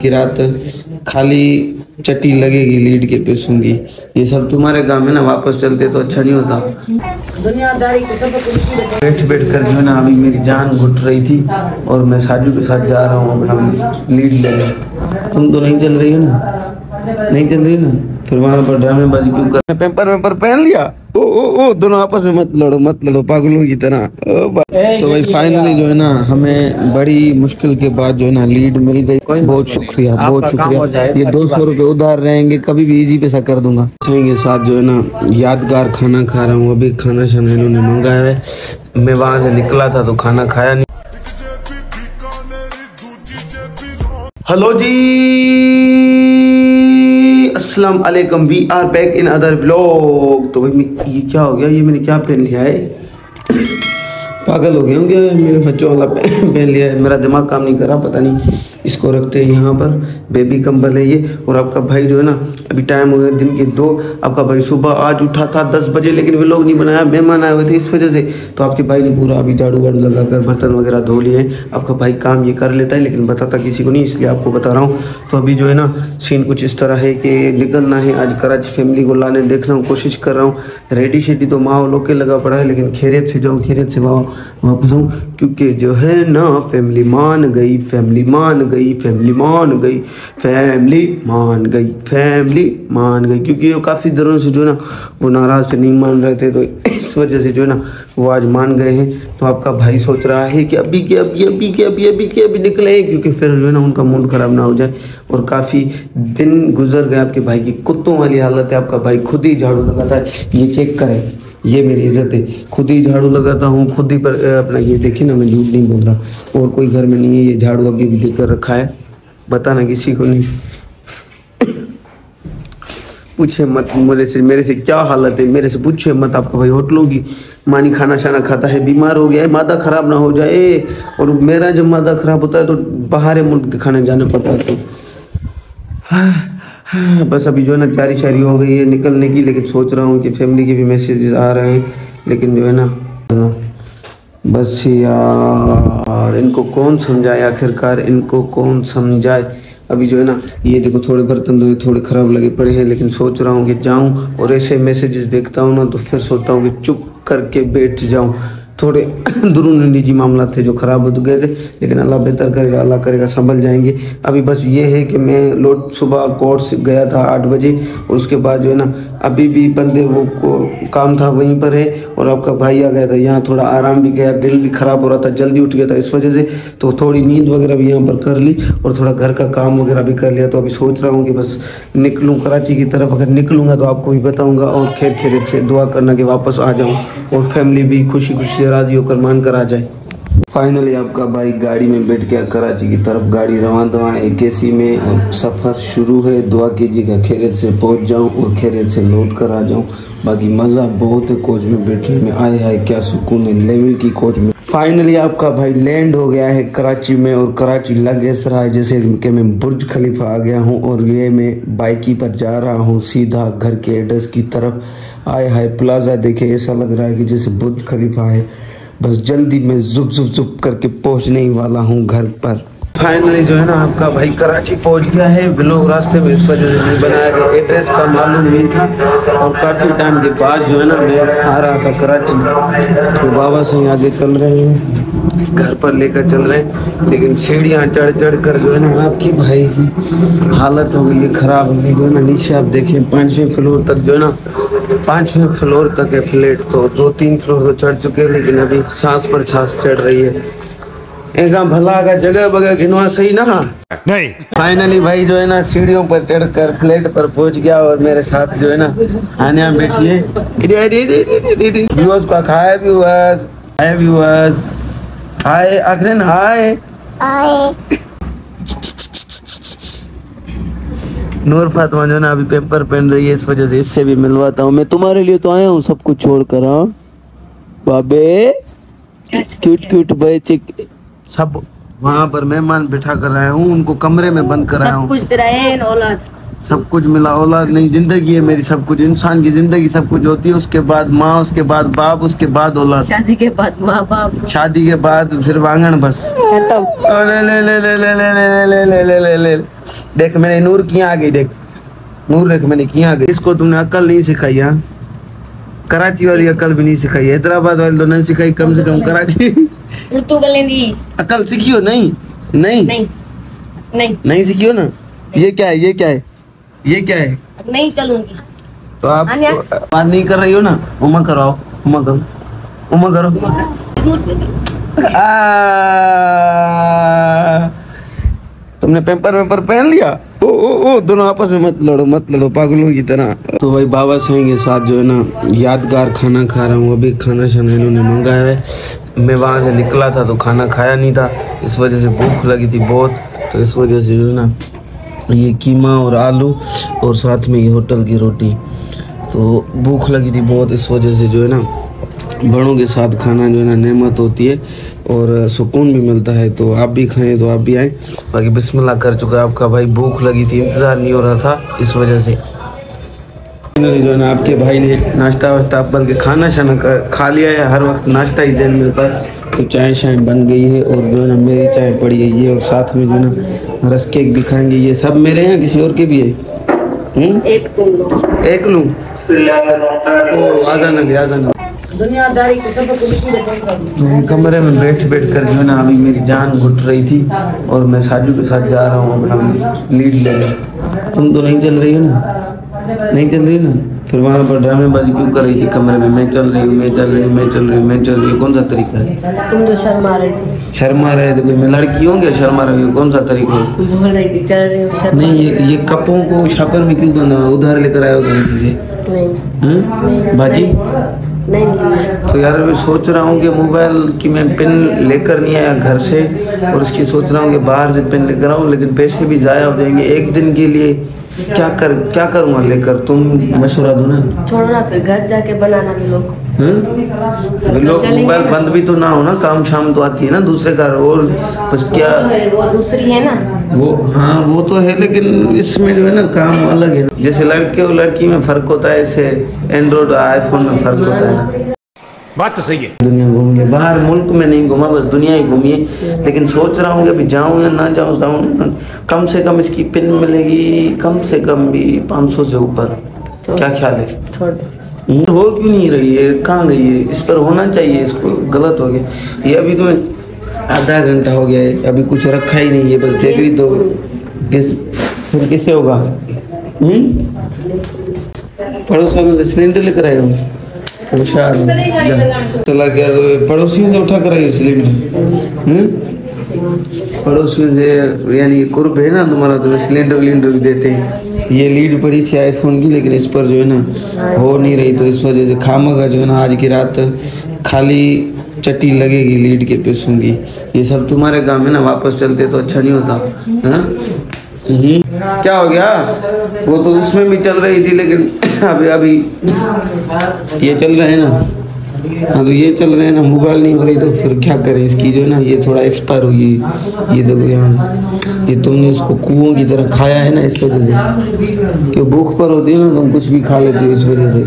की रात खाली चटी लगेगी, लीड के पेसूंगी। ये सब तुम्हारे काम है ना, वापस चलते तो अच्छा नहीं होता। दुनियादारी को सब बैठ बैठ कर जो है ना अभी मेरी जान घुट रही थी और मैं साजू के साथ जा रहा हूँ अपना लीड लेने। तुम तो नहीं चल रही हो ना, नहीं चल रही ना, फिर वहां पर ड्रामेबाजी क्यों कर रहे? पेपर पहन लिया। ओ दोनों आपस में मत लड़ो पागलों की तरह। तो भाई फाइनली जो है ना हमें बड़ी मुश्किल के बाद जो है ना लीड मिल गई। बहुत शुक्रिया, बहुत शुक्रिया। ये 200 रुपये उधार रहेंगे, कभी भी इजी पैसा कर दूंगा। के साथ जो है ना यादगार खाना खा रहा हूँ। अभी खाना शाना इन्होंने मंगाया है, मैं वहां से निकला था तो खाना खाया नहीं। हेलो जी, अस्सलाम वालेकुम, we are back in other vlog. तो भाई ये क्या हो गया, ये मैंने क्या पहन लिया है? पागल हो गया हूँ क्या? मेरे बच्चों वाला पहन लिया है, मेरा दिमाग काम नहीं कर रहा, पता नहीं। इसको रखते हैं यहाँ पर, बेबी कंबल है ये। और आपका भाई जो है ना अभी टाइम हो गया दिन के 2। आपका भाई सुबह आज उठा था 10 बजे, लेकिन व्लॉग नहीं बनाया, मेहमान आए हुए थे इस वजह से। तो आपके भाई ने पूरा अभी झाड़ू वाड़ू लगाकर बर्तन वगैरह धो लिए। आपका भाई काम ये कर लेता है लेकिन बताता किसी को नहीं, इसलिए आपको बता रहा हूँ। तो अभी जो है ना सीन कुछ इस तरह है कि निकलना है आज कराची, फैमिली को लाने देखना हूँ, कोशिश कर रहा हूँ। रेडी शेडी तो माँ लोग के लगा पड़ा है, लेकिन खैरियत से जाऊँ, खैरियत से वापस आऊँ, क्योंकि जो है ना फैमिली मान गई, फैमिली मान गई, फैमिली मान गई, फैमिली मान गई, फैमिली मान गई। क्योंकि वो काफ़ी दिनों से जो है ना वो नाराज़ से नहीं मान रहे थे, तो इस वजह से जो है ना वो आज मान गए हैं। तो आपका भाई सोच रहा है कि अभी निकले, क्योंकि फिर जो है ना उनका मूड ख़राब ना हो जाए। और काफ़ी दिन गुजर गए, आपके भाई की कुत्तों वाली हालत है। आपका भाई खुद ही झाड़ू लगाता है, ये चेक करें, ये मेरी इज्जत है, खुद ही झाड़ू लगाता हूँ, खुद ही पर अपना ये देखिए ना, मैं झूठ नहीं बोल रहा। और कोई घर में नहीं है, ये झाड़ू अभी भी देकर रखा है, बताना किसी को नहीं। पूछे मत मेरे से क्या हालत है, मेरे से पूछे मत। आपका भाई होटलों की मानी खाना शाना खाता है, बीमार हो गया है, मादा खराब ना हो जाए। और मेरा जब मादा खराब होता है तो बाहर मुल्क दिखाने जाना पड़ता है। तो बस अभी जो है ना तैयारी शारी हो गई है निकलने की, लेकिन सोच रहा हूँ कि फैमिली के भी मैसेजेस आ रहे हैं, लेकिन जो है ना बस यार इनको कौन समझाए, आखिरकार इनको कौन समझाए। अभी जो है ना ये देखो थोड़े बर्तन धोए, थोड़े ख़राब लगे पड़े हैं, लेकिन सोच रहा हूँ कि जाऊँ और ऐसे मैसेजेस देखता हूँ ना तो फिर सोचता हूँ कि चुप करके बैठ जाऊँ। थोड़े अंदरूनी निजी मामला थे जो ख़राब हो गए थे, लेकिन अल्लाह बेहतर करेगा, अल्लाह करेगा संभल जाएंगे। अभी बस ये है कि मैं लोड सुबह कोर्स गया था 8 बजे, और उसके बाद जो है ना अभी भी बंदे वो काम था वहीं पर है। और आपका भाई आ गया था यहाँ, थोड़ा आराम भी गया, दिल भी ख़राब हो रहा था, जल्दी उठ गया था इस वजह से। तो थोड़ी नींद वगैरह भी यहाँ पर कर ली और थोड़ा घर का काम वगैरह भी कर लिया। तो अभी सोच रहा हूँ कि बस निकलूँ कराची की तरफ। अगर निकलूँगा तो आपको भी बताऊँगा, और खैरियत से दुआ करना कि वापस आ जाऊँ और फैमिली भी खुशी खुशी से राज़ी होकर मान कर आ जाए। फाइनली आपका भाई गाड़ी में बैठ गया कराची की तरफ, गाड़ी रवां एक एसी में, और सफ़र शुरू है। दुआ कीजिएगा खैरियत से पहुंच जाऊं और खैरियत से लौट कर आ जाऊं। बाकी मज़ा बहुत है कोच में बैठने में, आए हाय क्या सुकून है लेवल की कोच में। फाइनली आपका भाई लैंड हो गया है कराची में, और कराची लग ऐसा रहा है जैसे कि मैं बुर्ज खलीफा आ गया हूँ, और ये मैं बाइकी पर जा रहा हूँ सीधा घर के एड्रेस की तरफ। आए हाय प्लाजा देखे, ऐसा लग रहा है कि जैसे बुर्ज खलीफा है। बस जल्दी मैं जुप करके पहुंचने ही वाला हूं घर पर। फाइनली जो है ना आपका भाई कराची पहुंच गया है। व्लॉग रास्ते में इस वजह से नहीं बनाया कि एड्रेस का मालूम नहीं था, और काफ़ी टाइम के बाद जो है ना मैं आ रहा था कराची। तो बाबा से आगे चल रहे हैं, घर पर लेकर चल रहे हैं, लेकिन सीढ़ियाँ चढ़ कर जो है ना आपकी भाई की हालत हो गई है ख़राब। जो है ना नीचे आप देखें 5वें फ्लोर तक जो है ना 5वें फ्लोर तक है फ्लैट, तो 2-3 फ्लोर तो चढ़ चुके हैं, लेकिन अभी सांस पर सांस चढ़ रही है। एक भला का जगह बगह गिनवा सही ना नहीं। फाइनली भाई जो है ना सीढ़ियों पर चढ़कर फ्लैट पर पहुंच गया, और मेरे साथ जो है ना आनिया बैठी है। व्यूअर्स को हाय व्यूअर्स, हाय अग्रन, हाय नूर फातिमा जो है ना अभी पेपर पहन रही है, इस वजह से इससे भी मिलवाता हूँ। मैं तुम्हारे लिए तो आया हूँ सब कुछ छोड़ कर। हाँ बाबे, क्यूट बच्चे सब वहाँ पर मेहमान बिठा कर आया हूँ, उनको कमरे में बंद कराया हूँ। कुछ तेरा है औलाद, सब कुछ मिला। औलाद नहीं, जिंदगी है मेरी, सब कुछ। इंसान की जिंदगी सब कुछ होती है, उसके बाद माँ, उसके बाद बाप, उसके बाद औलाद, शादी के बाद माँ बाप, शादी के बाद फिर वांगण, बस। ले ले ले ले ले ले ले ले ले ले ले ले देख मैंने नूर किया आ गई, देख नूर देख मैंने किया आ गई। इसको तुमने अकल नहीं सिखाई, हाँ कराची वाली अकल भी नहीं सिखाई, हैदराबाद वाली तो नहीं सिखाई, कम से कम कराची उर्दू गलेंदी अकल सीखियो नहीं? नहीं नहीं नहीं नहीं सीखियो ना। ये क्या है, ये क्या है, ये क्या है? नहीं चलूंगी। तो आप बात नहीं कर रही हो ना, उमा कराओ, उमा करो, उमा करो। तुमने पेपर वेपर पहन लिया? ओ दोनों आपस में मत लड़ो पागलों की तरह। तो भाई बाबा साईं के साथ जो है ना यादगार खाना खा रहा हूँ। अभी खाना शाना इन्होंने मंगाया है, मैं वहाँ से निकला था तो खाना खाया नहीं था, इस वजह से भूख लगी थी बहुत, तो इस वजह से जो है ना ये कीमा और आलू और साथ में ये होटल की रोटी, तो भूख लगी थी बहुत, इस वजह से जो है ना बड़ों के साथ खाना जो है ना नेमत होती है और सुकून भी मिलता है। तो आप भी खाएं तो आप भी आएँ। बाकी बिस्मिल्लाह कर चुका है आपका भाई, भूख लगी थी, इंतज़ार नहीं हो रहा था, इस वजह से जो है ना आपके भाई ने नाश्ता वाश्ता बल्कि खाना शाना खा लिया है। हर वक्त नाश्ता ही जैन मिलता है, तो चाय शाय बन गई है और जो है ना मेरी चाय पड़ी है ये, और साथ में जो है ना रस केक भी खाएंगे। ये सब मेरे हैं किसी और के भी है? एक लूँ? ओ आजाना दुनियादारी को सब तो कमरे में बैठ कर जो है ना अभी मेरी जान घुट रही थी और मैं साजू के साथ जा रहा हूँ अपना लीड लेने। तुम तो नहीं चल रही हो ना? नहीं चल रही ना, फिर वहाँ पर ड्रामेबाजी क्यों कर रही थी कमरे में? मैं चल रही हूँ, कौन सा तरीका है? तुम जो शर्मा रही थी। शर्मा रहे थे? मैं लड़की हूँ क्या शर्मा रही हूँ? कौन सा तरीका है? बोल रही थी चल रही हूँ शर्मा। नहीं ये कपों को छापर में क्यों बंधा, उधार लेकर आए हो किसी से? नहीं बाजी नहीं। तो यार मैं सोच रहा हूँ कि मोबाइल की मैं पिन लेकर नहीं आया घर से, और उसकी सोच रहा हूँ कि बाहर से पिन लेकर आऊँ, लेकिन पैसे भी ज़ाया हो जाएंगे एक दिन के लिए। क्या करूँगा लेकर? तुम मशवरा दो ना। छोड़ो ना, फिर घर जाके बनाना भी लोग। लोग मोबाइल बंद भी तो ना हो ना, काम शाम तो आती है ना दूसरे का, और बस क्या वो दूसरी है ना वो। हाँ वो तो है, लेकिन इसमें जो है ना काम अलग है। जैसे लड़के और लड़की में फर्क होता है, ऐसे एंड्रॉइड और आईफोन में फर्क होता है ना। बात तो सही है। दुनिया घूम के, बाहर मुल्क में नहीं घूमा, बस दुनिया ही घूमी है। लेकिन सोच रहा हूँ कि अभी जाऊँ या ना जाऊँ, कम से कम इसकी पिन मिलेगी कम से कम भी 500 से ऊपर। क्या ख्याल है? हो क्यों नहीं रही है, कहाँ गई है? इस पर होना चाहिए, इसको गलत हो गया ये। अभी तुम्हें आधा घंटा हो गया है, अभी कुछ रखा ही नहीं है, बस देख रही तो फिर किससे होगा? पड़ोस में से सिलेंडर लेकर आए हो? चला गया तो पड़ोसियों से उठा कर आई सिलेंडर। पड़ोसियों से यानी कुर्ब है ना तुम्हारा, तो सिलेंडर विलेंडर भी देते हैं। ये लीड पड़ी थी आईफोन की, लेकिन इस पर जो है ना हो नहीं रही, तो इस वजह से खामखा जो है ना आज की रात खाली चट्टी लगेगी लीड के पैसों की। ये सब तुम्हारे काम है ना, वापस चलते तो अच्छा नहीं होता। हाँ क्या हो गया? वो तो उसमें भी चल रही थी, लेकिन अभी ये चल रहे हैं ना। हाँ तो ये चल रहे हैं ना, मोबाइल नहीं हो रही तो फिर क्या करें? इसकी जो है ना ये थोड़ा एक्सपायर हुई, ये देखो यहाँ से, ये तुमने इसको कुओं की तरह खाया है ना, इस वजह से। क्यों भूख पर होती है ना, तुम कुछ भी खा लेते हो, इस वजह से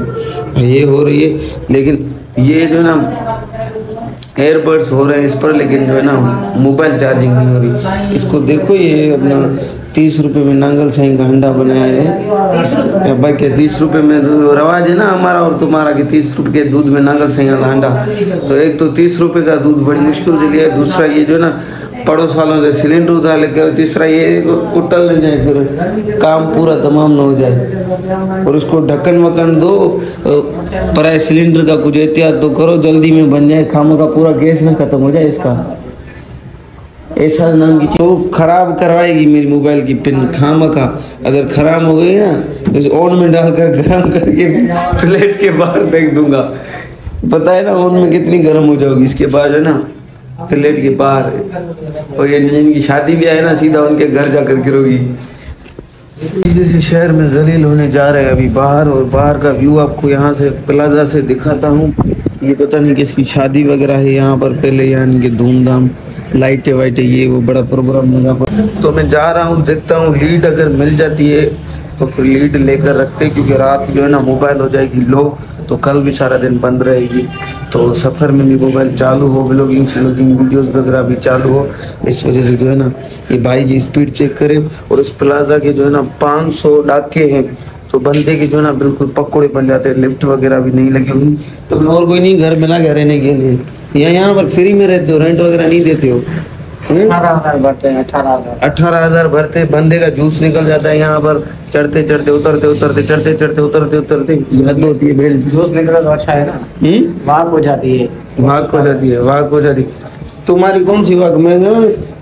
ये हो रही है। लेकिन ये जो है ना एयरबड्स हो रहे हैं इस पर, लेकिन जो है ना मोबाइल चार्जिंग नहीं हो रही। इसको देखो, ये अपना 30 रुपये में नांगल साईं का हंडा बनाया है। भाई क्या 30 रुपये में तो रवाज है ना हमारा और तुम्हारा कि 30 रुपये के दूध में नांगल साईं का हंडा। तो एक तो 30 रुपये का दूध बड़ी मुश्किल से लिया, दूसरा ये जो ना पड़ोस वालों से सिलेंडर उधार लेकर, तीसरा ये उटल न जाए, फिर काम पूरा तमाम न हो जाए। और उसको ढक्कन वक्कन दो, पराए सिलेंडर का कुछ एहतियात तो करो, जल्दी में बन जाए, खामों का पूरा गैस न खत्म हो जाए इसका। ऐसा नाम की तो खराब करवाएगी मेरी मोबाइल की पिन खामखा। अगर खराब हो गई ना तो ओवन में डालकर गर्म करके प्लेट के बाहर फेंक दूंगा। पता है ना ओवन में कितनी गर्म हो जाओगी, इसके बाद है ना प्लेट के बाहर। और ये जिनकी शादी भी है ना, सीधा उनके घर जाकर गिरोगी। जैसे शहर में जलील होने जा रहे हैं अभी बाहर, और बाहर का व्यू आपको यहाँ से प्लाजा से दिखाता हूँ। ये पता नहीं किसकी शादी वगैरह है यहाँ पर, पहले यानी कि धूमधाम लाइटें वाइटें ये वो बड़ा प्रोग्राम लगा पर। तो मैं जा रहा हूँ, देखता हूँ लीड अगर मिल जाती है तो फिर लीड लेकर रखते, क्योंकि रात जो है ना मोबाइल हो जाएगी लो, तो कल भी सारा दिन बंद रहेगी। तो सफ़र में भी मोबाइल चालू हो, व्लॉगिंग वीडियोस वगैरह भी चालू हो, इस वजह से जो है ना ये भाई की स्पीड चेक करें। और इस प्लाजा के जो है ना 500 डाके हैं, तो बंदे के जो है ना बिल्कुल पकौड़े बन जाते हैं। लिफ्ट वगैरह भी नहीं लगी हुई, तो और कोई नहीं घर मिला के रहने के लिए, या यहाँ पर फ्री में रहते हो, रेंट वगैरह नहीं देते हो? 18,000 भरते हैं। 18,000 भरते, बंदे का जूस निकल जाता है यहाँ पर चढ़ते चढ़ते उतरते उतरते चढ़ते चढ़ते उतरते उतरते। हद होती है बेल, जूस निकले तो अच्छा है ना, भाग हो जाती है। भाग हो जाती है, भाग हो जाती है। तुम्हारी कौन सी भाग? मैं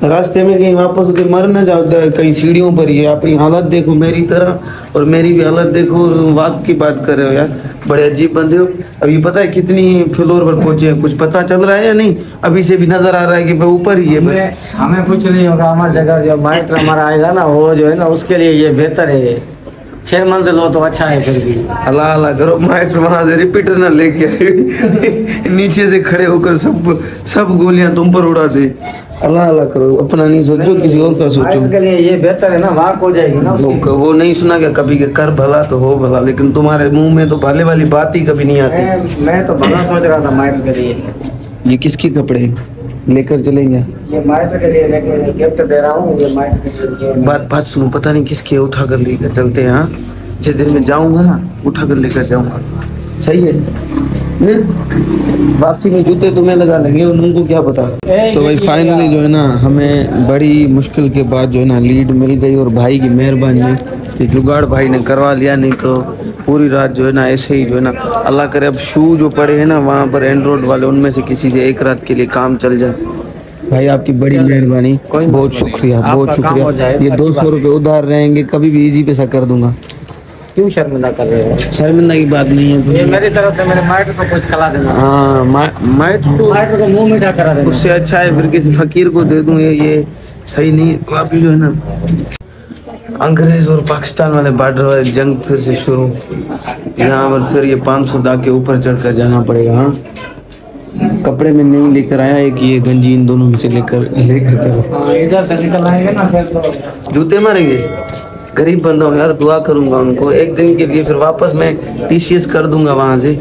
रास्ते में कहीं वापस उधर मर ना जाओ, कहीं सीढ़ियों पर ही है। अपनी हालत देखो मेरी तरह, और मेरी भी हालत देखो। वाक की बात कर रहे हो यार, बड़े अजीब बंदे हो। अभी पता है कितनी फ्लोर पर पहुंचे हैं, कुछ पता चल रहा है या नहीं? अभी से भी नजर आ रहा है कि भाई ऊपर ही है बस। हमें कुछ नहीं होगा, हमारी जगह जो माइत्र हमारा आएगा ना, वो जो है ना उसके लिए ये बेहतर है। 6 मंजिल हो तो अच्छा है। फिर भी अल्लाह अल्लाह करो, माइक वहां से रिपीटर ना लेके आए नीचे से खड़े होकर सब गोलियां तुम पर उड़ा दे। अल्लाह अल्लाह करो, अपना नहीं सोचो, किसी और का सोचो। इसके लिए ये बेहतर है ना, भाग हो जाएगी ना उसकी। वो नहीं सुना क्या कभी के कर भला तो हो भला, लेकिन तुम्हारे मुंह में तो भले वाली बात ही कभी नहीं आती। मैं तो भला सोच रहा था माइत्र के लिए। ये किसके कपड़े लेकर चलेंगे? ये माइत्र के लिए लेके गिफ्ट दे रहा हूँ। ये माइत्र के लिए बात सुनो, पता नहीं किसके उठा कर लेकर चलते हैं। हाँ, जिस दिन मैं जाऊंगा ना उठा कर लेकर जाऊंगा, सही है? वापसी में जूते तुम्हें लगा लेंगे, उनको क्या पता। तो भाई फाइनली जो है ना हमें बड़ी मुश्किल के बाद जो है ना लीड मिल गई, और भाई की मेहरबानी है कि जुगाड़ भाई ने करवा लिया, नहीं तो पूरी रात जो है ना ऐसे ही जो है ना, अल्लाह करे अब शू जो पड़े हैं ना वहाँ पर एंड्रॉइड वाले, उनमें से किसी से एक रात के लिए काम चल जाए। भाई आपकी बड़ी मेहरबानी, बहुत शुक्रिया, बहुत शुक्रिया। ये 200 रुपये उधार रहेंगे, कभी भी इजी पैसा कर दूंगा। क्यों शर्मिंदा कर रहे हो? शर्मिंदा की बात नहीं है, ये मेरी तरफ से मेरे माइत्र को कुछ खिला देना। हाँ माइट को मुंह मीठा करा देना। उससे अच्छा है फिर किसी फकीर को दे दूं, ये सही नहीं है। तो अभी जो है ना अंग्रेज और पाकिस्तान वाले बॉर्डर वाले जंग फिर से शुरू। यहाँ पर फिर ये 500 दा के ऊपर चढ़कर जाना पड़ेगा। हाँ, कपड़े में नहीं लेकर आया, एक ये गंजी इन दोनों में से लेकर चलो। इधर से निकल आएंगे ना फिर तो जूते मारेंगे। गरीब बंदा हूँ यार, दुआ करूंगा उनको एक दिन के लिए, फिर वापस मैं टीसीएस कर दूंगा वहां से।